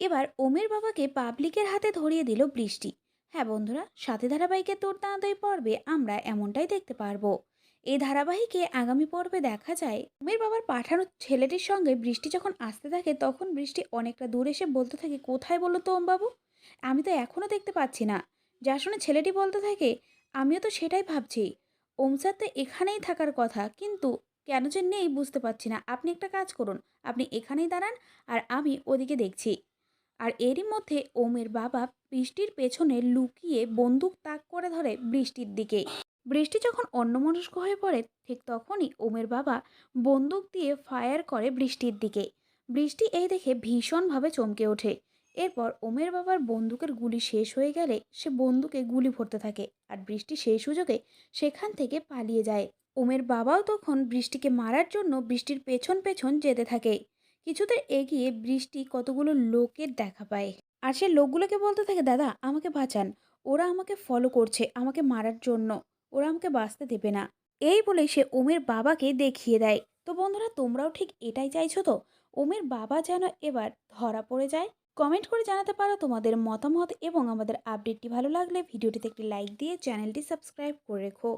এবার ওমের বাবাকে পাবলিকের হাতে ধরিয়ে দিল বৃষ্টি। হ্যাঁ বন্ধুরা, সাথে ধারাবাহিকের দুর্দান্ত পর্বে আমরা এমনটাই দেখতে পারবো। এই ধারাবাহিকে আগামী পর্বে দেখা যায় ওমের বাবার পাঠানো ছেলেটির সঙ্গে বৃষ্টি যখন আসতে থাকে, তখন বৃষ্টি অনেকটা দূর এসে বলতে থাকে, কোথায় বলো তো ওম বাবু, আমি তো এখনো দেখতে পাচ্ছি না। যা শুনে ছেলেটি বলতে থাকে, আমিও তো সেটাই ভাবছি, ওম স্যার তো এখানেই থাকার কথা, কিন্তু কেন যে নেই বুঝতে পারছি না। আপনি একটা কাজ করুন, আপনি এখানেই দাঁড়ান, আর আমি ওদিকে দেখছি। আর এরই মধ্যে ওমের বাবা বৃষ্টির পেছনে লুকিয়ে বন্দুক তাক করে ধরে বৃষ্টির দিকে। বৃষ্টি যখন অন্যমনস্ক হয়ে পড়ে, ঠিক তখনই ওমের বাবা বন্দুক দিয়ে ফায়ার করে বৃষ্টির দিকে। বৃষ্টি এই দেখে ভীষণভাবে চমকে ওঠে। এরপর ওমের বাবার বন্দুকের গুলি শেষ হয়ে গেলে সে বন্দুকে গুলি ভরতে থাকে, আর বৃষ্টি সেই সুযোগে সেখান থেকে পালিয়ে যায়। ওমের বাবাও তখন বৃষ্টিকে মারার জন্য বৃষ্টির পেছন পেছন যেতে থাকে। কিছুতে এগিয়ে বৃষ্টি কতগুলো লোকের দেখা পায়, আর সে লোকগুলোকে বলতে থাকে, দাদা আমাকে বাঁচান, ওরা আমাকে ফলো করছে আমাকে মারার জন্য, ওরা আমাকে বাঁচতে দেবে না। এই বলে সে ওমের বাবাকে দেখিয়ে দেয়। তো বন্ধুরা, তোমরাও ঠিক এটাই চাইছো তো, ওমের বাবা যেন এবার ধরা পড়ে যায়? কমেন্ট করে জানাতে পারো তোমাদের মতামত, এবং আমাদের আপডেটটি ভালো লাগলে ভিডিওটিতে একটি লাইক দিয়ে চ্যানেলটি সাবস্ক্রাইব করে রেখো।